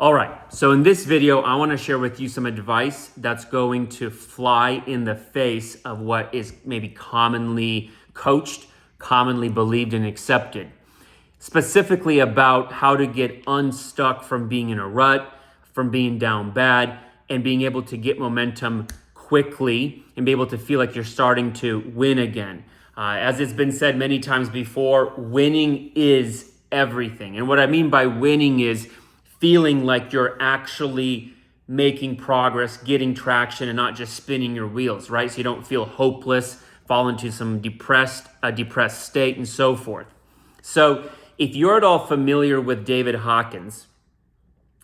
All right, so in this video, I want to share with you some advice that's going to fly in the face of what is maybe commonly coached, commonly believed and accepted. Specifically about how to get unstuck from being in a rut, from being down bad, and being able to get momentum quickly and be able to feel like you're starting to win again. As it's been said many times before, winning is everything. And what I mean by winning is feeling like you're actually making progress, getting traction, and not just spinning your wheels, right? So you don't feel hopeless, fall into some depressed state, and so forth. So if you're at all familiar with David Hawkins,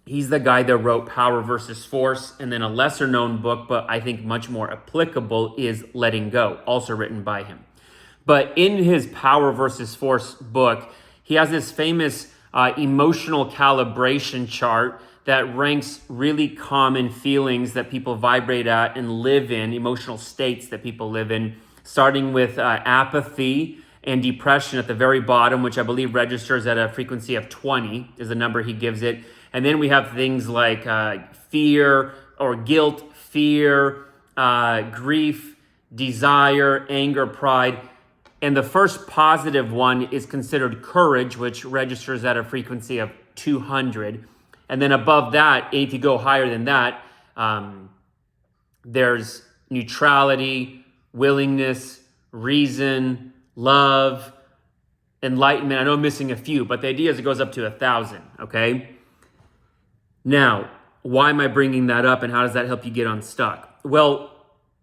he's the guy that wrote Power versus Force, and then a lesser known book, but I think much more applicable, is Letting Go, also written by him. But in his Power versus Force book, he has this famous emotional calibration chart that ranks really common feelings that people vibrate at and live in, emotional states that people live in, starting with apathy and depression at the very bottom, which I believe registers at a frequency of 20 is the number he gives it. And then we have things like fear or guilt, fear, grief, desire, anger, pride. And the first positive one is considered courage, which registers at a frequency of 200. And then above that, if you go higher than that, there's neutrality, willingness, reason, love, enlightenment. I know I'm missing a few, but the idea is it goes up to 1,000, okay? Now, why am I bringing that up and how does that help you get unstuck? Well,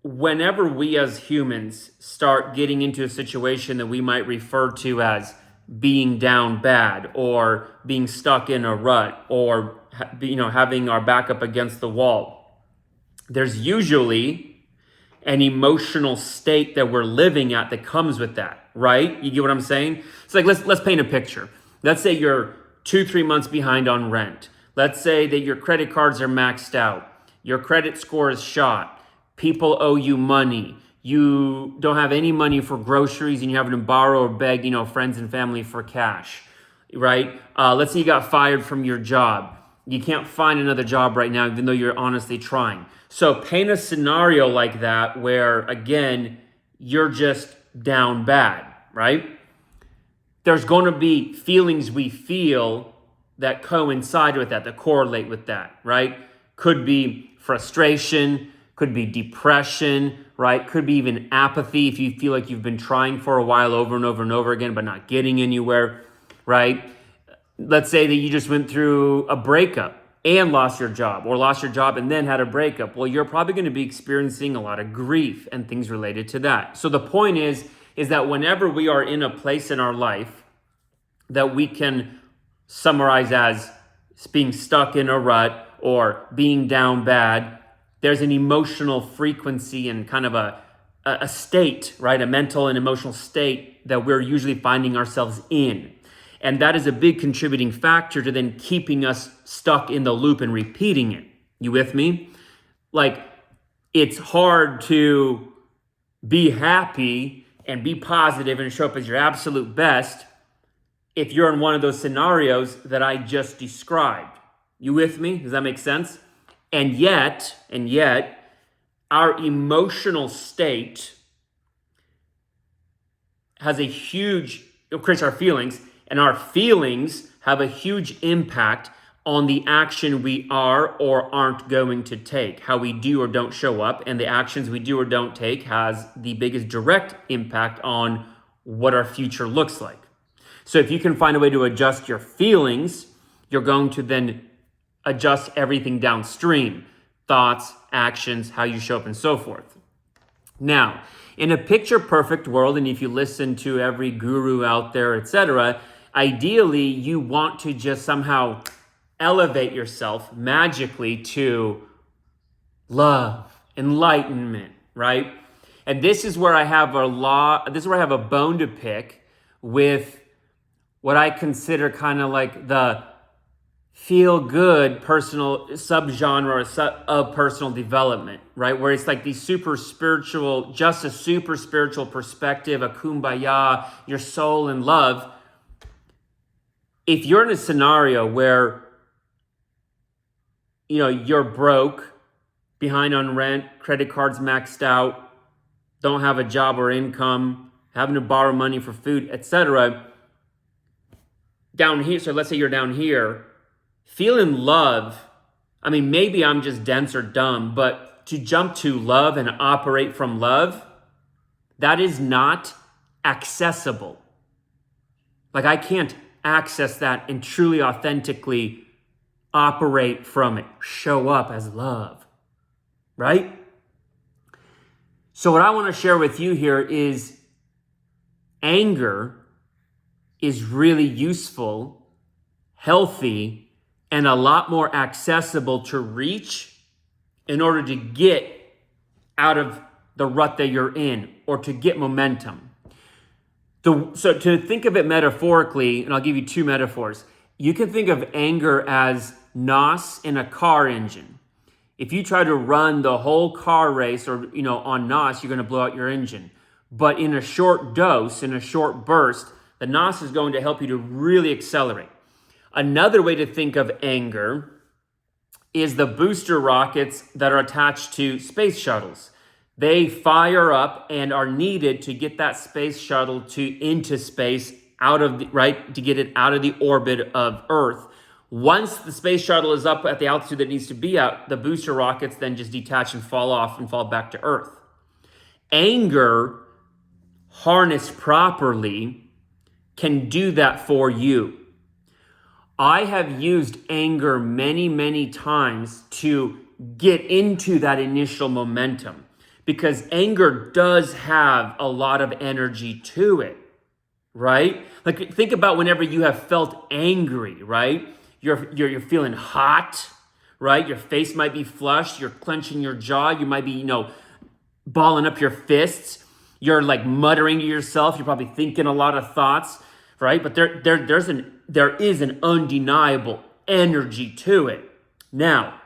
whenever we as humans start getting into a situation that we might refer to as being down bad or being stuck in a rut or having our back up against the wall, there's usually an emotional state that we're living at that comes with that, right? You get what I'm saying? It's like, let's paint a picture. Let's say you're 2-3 months behind on rent. Let's say that your credit cards are maxed out. Your credit score is shot. People owe you money. You don't have any money for groceries and you have to borrow or beg, friends and family for cash, right? Let's say you got fired from your job. You can't find another job right now, even though you're honestly trying. So paint a scenario like that where, again, you're just down bad, right? There's going to be feelings we feel that coincide with that correlate with that, right? Could be frustration, could be depression, right? Could be even apathy if you feel like you've been trying for a while over and over and over again, but not getting anywhere, right? Let's say that you just went through a breakup and lost your job, or lost your job and then had a breakup. Well, you're probably going to be experiencing a lot of grief and things related to that. So the point is that whenever we are in a place in our life that we can summarize as being stuck in a rut or being down bad, there's an emotional frequency and kind of a state, right? A mental and emotional state that we're usually finding ourselves in. And that is a big contributing factor to then keeping us stuck in the loop and repeating it. You with me? Like, it's hard to be happy and be positive and show up as your absolute best if you're in one of those scenarios that I just described. You with me? Does that make sense? And yet, our emotional state has a huge, it creates our feelings, and our feelings have a huge impact on the action we are or aren't going to take, how we do or don't show up, and the actions we do or don't take has the biggest direct impact on what our future looks like. So if you can find a way to adjust your feelings, you're going to then adjust everything downstream, thoughts, actions, how you show up, and so forth. Now, in a picture perfect world, and if you listen to every guru out there, etc., ideally you want to just somehow elevate yourself magically to love, enlightenment, right? And this is where I have a bone to pick with what I consider kind of like the feel-good personal subgenre of personal development, right? Where it's like these super spiritual, just a super spiritual perspective, a kumbaya, your soul in love. If you're in a scenario where you're broke, behind on rent, credit cards maxed out, don't have a job or income, having to borrow money for food, etc. Down here, so let's say you're down here, feeling love. I mean, maybe I'm just dense or dumb, but to jump to love and operate from love, that is not accessible. Like, I can't access that and truly, authentically operate from it, show up as love, right? So what I want to share with you here is anger is really useful, healthy, and a lot more accessible to reach in order to get out of the rut that you're in or to get momentum. So to think of it metaphorically, and I'll give you two metaphors. You can think of anger as NOS in a car engine. If you try to run the whole car race or, on NOS, you're going to blow out your engine. But in a short dose, in a short burst, the NOS is going to help you to really accelerate. Another way to think of anger is the booster rockets that are attached to space shuttles. They fire up and are needed to get that space shuttle into space to get it out of the orbit of Earth. Once the space shuttle is up at the altitude that it needs to be at, the booster rockets then just detach and fall off and fall back to Earth. Anger, harnessed properly, can do that for you. I have used anger many, many times to get into that initial momentum because anger does have a lot of energy to it, right? Like, think about whenever you have felt angry, right? You're feeling hot, right? Your face might be flushed. You're clenching your jaw. You might be, balling up your fists. You're like muttering to yourself. You're probably thinking a lot of thoughts, right? But there is an undeniable energy to it. Now,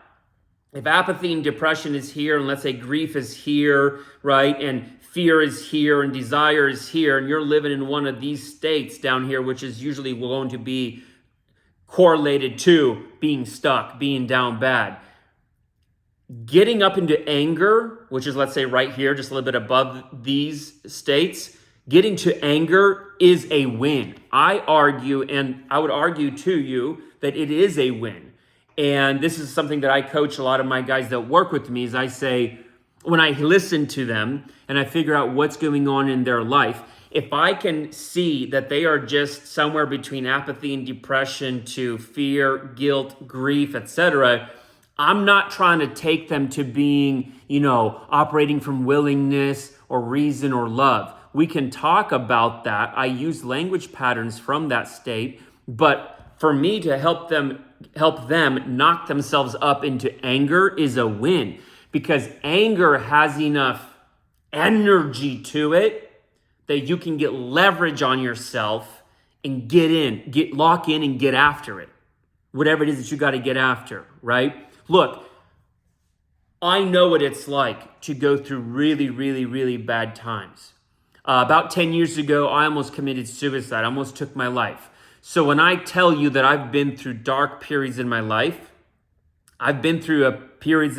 if apathy and depression is here, and let's say grief is here, right? And fear is here, and desire is here, and you're living in one of these states down here, which is usually going to be correlated to being stuck, being down bad. Getting up into anger, which is, let's say, right here, just a little bit above these states, getting to anger is a win. I argue, and I would argue to you, that it is a win. And this is something that I coach a lot of my guys that work with me, is I say, when I listen to them and I figure out what's going on in their life, if I can see that they are just somewhere between apathy and depression to fear, guilt, grief, etc., I'm not trying to take them to being, operating from willingness or reason or love. We can talk about that. I use language patterns from that state, but for me to help them knock themselves up into anger is a win, because anger has enough energy to it that you can get leverage on yourself and lock in and get after it. Whatever it is that you got to get after, right? Look, I know what it's like to go through really, really, really bad times. About 10 years ago, I almost committed suicide. I almost took my life. So when I tell you that I've been through dark periods in my life, I've been through dark periods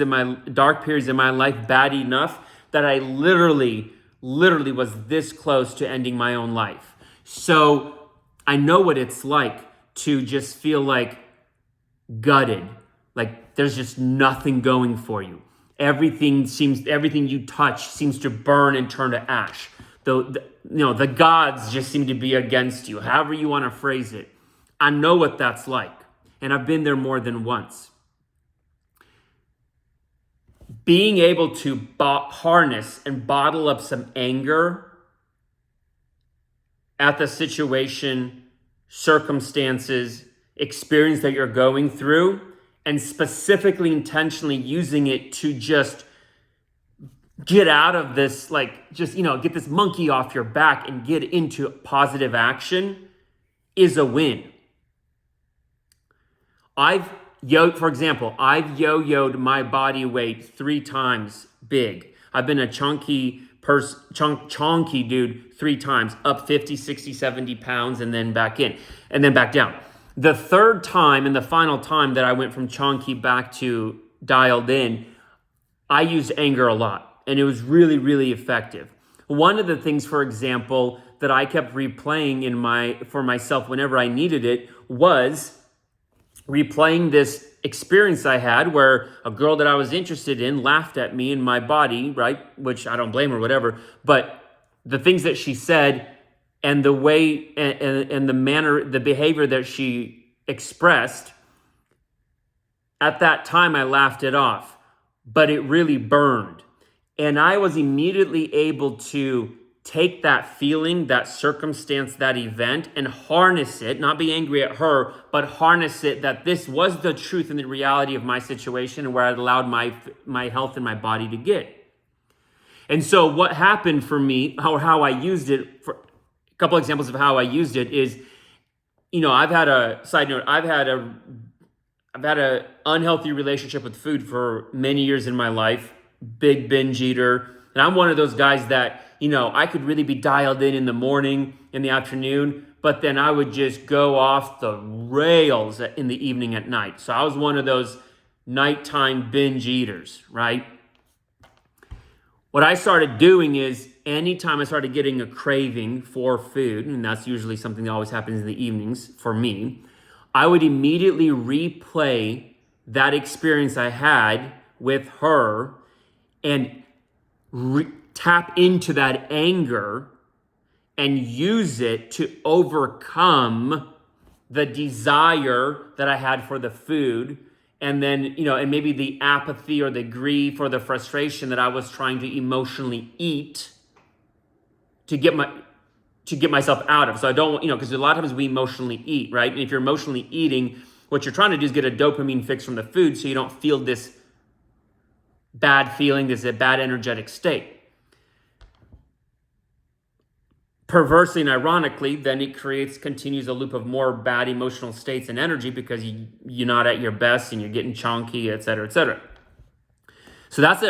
in my life bad enough that I literally was this close to ending my own life. So I know what it's like to just feel like gutted, like there's just nothing going for you. Everything you touch seems to burn and turn to ash. The gods just seem to be against you, however you want to phrase it. I know what that's like, and I've been there more than once. Being able to harness and bottle up some anger at the situation, circumstances, experience that you're going through, and specifically intentionally using it to just get out of this, get this monkey off your back and get into positive action is a win. I've yo-yoed my body weight 3 times big. I've been a chunky dude 3 times, up 50, 60, 70 pounds and then back in, and then back down. The third time and the final time that I went from chunky back to dialed in, I used anger a lot, and it was really, really effective. One of the things, for example, that I kept replaying for myself whenever I needed it was replaying this experience I had where a girl that I was interested in laughed at me in my body, right? Which I don't blame her, whatever. But the things that she said and the way and the manner, the behavior that she expressed, at that time I laughed it off, but it really burned. And I was immediately able to take that feeling, that circumstance, that event, and harness it, not be angry at her, but harness it that this was the truth and the reality of my situation and where I'd allowed my health and my body to get. And so what happened for me, how I used it, for a couple examples of how I used it is, I've had a unhealthy relationship with food for many years in my life, big binge eater. And I'm one of those guys that, I could really be dialed in the morning, in the afternoon, but then I would just go off the rails in the evening at night. So I was one of those nighttime binge eaters, right? What I started doing is anytime I started getting a craving for food, and that's usually something that always happens in the evenings for me, I would immediately replay that experience I had with her and tap into that anger and use it to overcome the desire that I had for the food. And then, and maybe the apathy or the grief or the frustration that I was trying to emotionally eat to get myself out of. So I don't, because a lot of times we emotionally eat, right? And if you're emotionally eating, what you're trying to do is get a dopamine fix from the food so you don't feel this bad feeling, this bad energetic state. Perversely and ironically, then it continues a loop of more bad emotional states and energy because you're not at your best and you're getting chunky, et cetera, et cetera. So that's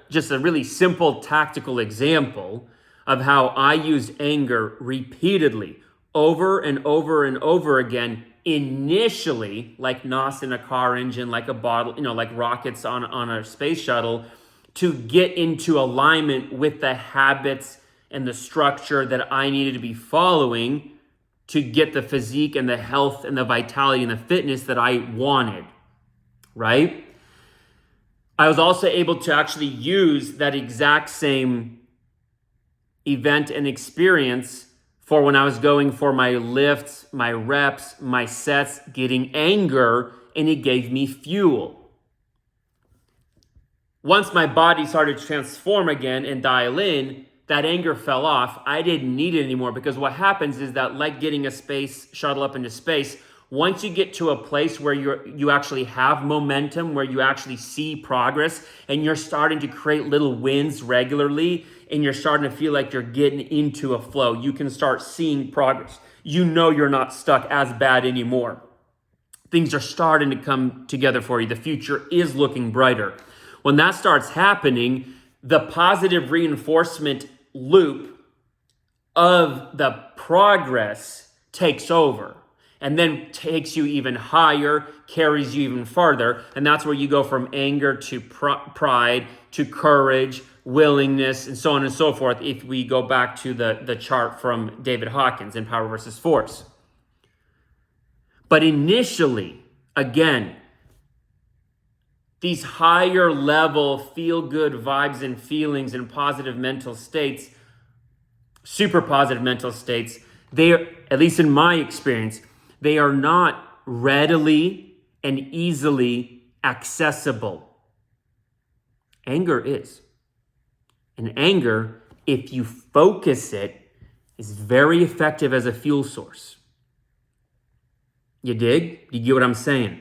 just a really simple tactical example of how I used anger repeatedly over and over and over again, initially like NOS in a car engine, like a bottle, like rockets on a space shuttle, to get into alignment with the habits and the structure that I needed to be following to get the physique and the health and the vitality and the fitness that I wanted, right? I was also able to actually use that exact same event and experience for when I was going for my lifts, my reps, my sets, getting anger, and it gave me fuel. Once my body started to transform again and dial in, that anger fell off. I didn't need it anymore because what happens is that, like getting a space shuttle up into space, once you get to a place where you actually have momentum, where you actually see progress, and you're starting to create little wins regularly, and you're starting to feel like you're getting into a flow, you can start seeing progress. You're not stuck as bad anymore. Things are starting to come together for you. The future is looking brighter. When that starts happening, the positive reinforcement loop of the progress takes over and then takes you even higher, carries you even farther. And that's where you go from anger to pride to courage, willingness, and so on and so forth. If we go back to the chart from David Hawkins in Power versus Force. But initially, again, these higher level feel-good vibes and feelings and positive mental states, super positive mental states, they are, at least in my experience, they are not readily and easily accessible. Anger is. And anger, if you focus it, is very effective as a fuel source. You dig? You get what I'm saying?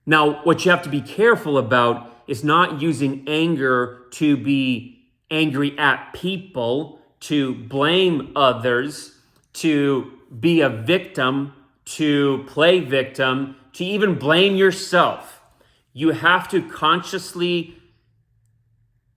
Now, what you have to be careful about is not using anger to be angry at people, to blame others, to be a victim, to play victim, to even blame yourself. You have to consciously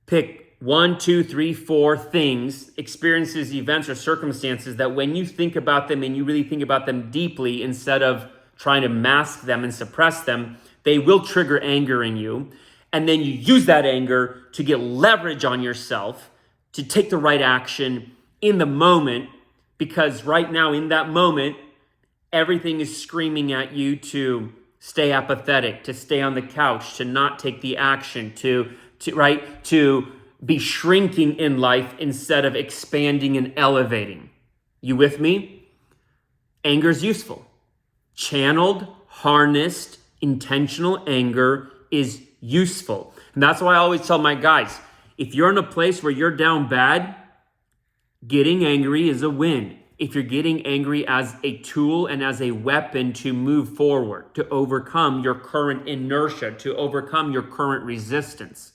pick 1, 2, 3, 4 things, experiences, events, or circumstances that when you think about them and you really think about them deeply, instead of trying to mask them and suppress them, they will trigger anger in you. And then you use that anger to get leverage on yourself to take the right action in the moment, because right now in that moment, everything is screaming at you to stay apathetic, to stay on the couch, to not take the action, to be shrinking in life instead of expanding and elevating. You with me? Anger is useful. Channeled, harnessed, intentional anger is useful. And that's why I always tell my guys, if you're in a place where you're down bad, getting angry is a win. If you're getting angry as a tool and as a weapon to move forward, to overcome your current inertia, to overcome your current resistance.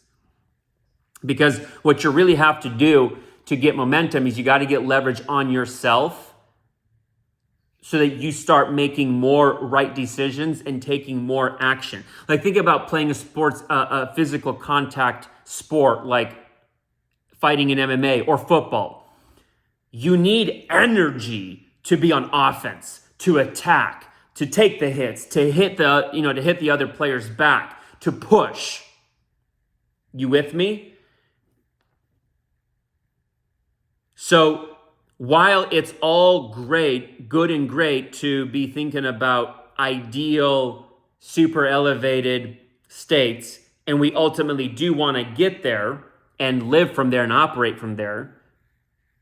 Because what you really have to do to get momentum is you got to get leverage on yourself so that you start making more right decisions and taking more action. Like think about playing a physical contact sport like fighting in MMA or football. You need energy to be on offense, to attack, to take the hits, to hit the other player's back, to push. You with me? So while it's all good and great to be thinking about ideal, super elevated states, and we ultimately do want to get there and live from there and operate from there,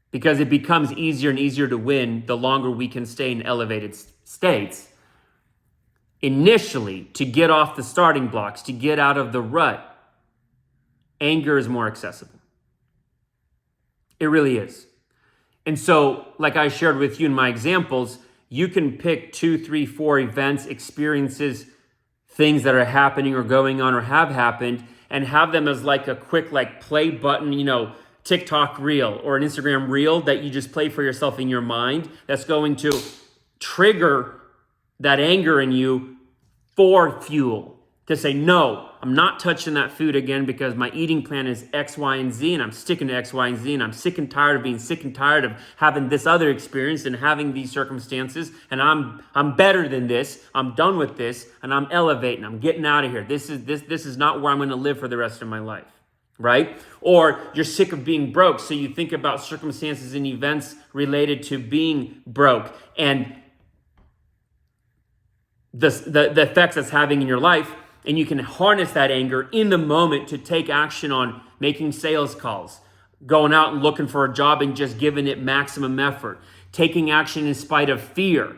because it becomes easier and easier to win the longer we can stay in elevated states. Initially, to get off the starting blocks, to get out of the rut, anger is more accessible. It really is. And so, like I shared with you in my examples, you can pick 2, 3, 4 events, experiences, things that are happening or going on or have happened, and have them as like a quick play button, TikTok reel or an Instagram reel that you just play for yourself in your mind, that's going to trigger that anger in you for fuel. To say, no, I'm not touching that food again because my eating plan is X, Y, and Z, and I'm sticking to X, Y, and Z, and I'm sick and tired of being sick and tired of having this other experience and having these circumstances, and I'm better than this. I'm done with this, and I'm elevating. I'm getting out of here. This is not where I'm going to live for the rest of my life. Right? Or you're sick of being broke, so you think about circumstances and events related to being broke and the effects that's having in your life, and you can harness that anger in the moment to take action on making sales calls, going out and looking for a job and just giving it maximum effort, taking action in spite of fear,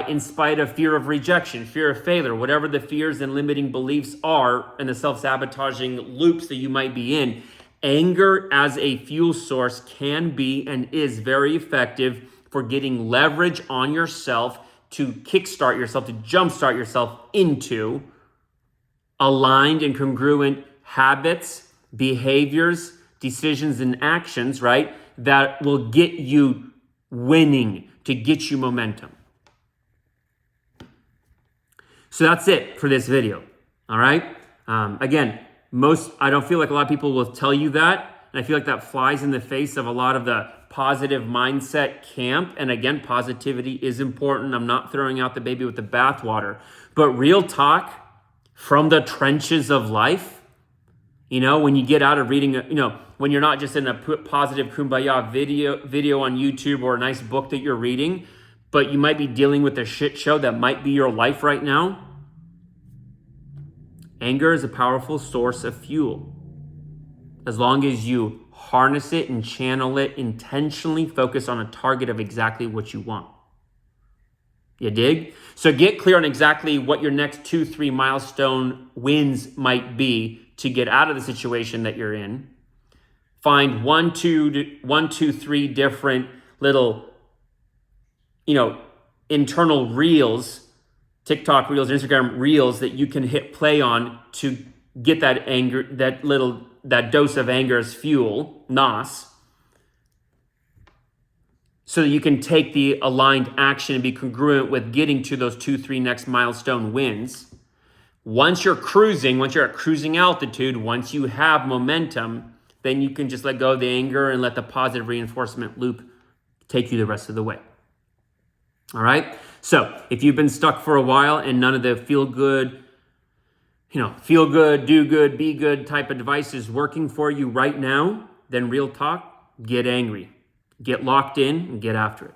in spite of fear of rejection, fear of failure, whatever the fears and limiting beliefs are and the self-sabotaging loops that you might be in. Anger as a fuel source can be and is very effective for getting leverage on yourself to kickstart yourself, to jumpstart yourself into aligned and congruent habits, behaviors, decisions, and actions, right? That will get you winning, to get you momentum. So that's it for this video, all right? Again, I don't feel like a lot of people will tell you that, and I feel like that flies in the face of a lot of the positive mindset camp. And again, positivity is important. I'm not throwing out the baby with the bathwater, but real talk from the trenches of life, when you get out of reading, when you're not just in a positive kumbaya video on YouTube or a nice book that you're reading, but you might be dealing with a shit show that might be your life right now. Anger is a powerful source of fuel. As long as you harness it and channel it, intentionally focus on a target of exactly what you want. You dig? So get clear on exactly what your next 2-3 milestone wins might be to get out of the situation that you're in. Find 1, 2, 3 different little, internal reels, TikTok reels, Instagram reels that you can hit play on to get that anger, that dose of anger as fuel, NOS, so that you can take the aligned action and be congruent with getting to those 2-3 next milestone wins. Once you're at cruising altitude, once you have momentum, then you can just let go of the anger and let the positive reinforcement loop take you the rest of the way. All right? So if you've been stuck for a while and none of the feel good, do good, be good type of advice is working for you right now, then real talk, get angry, get locked in, and get after it.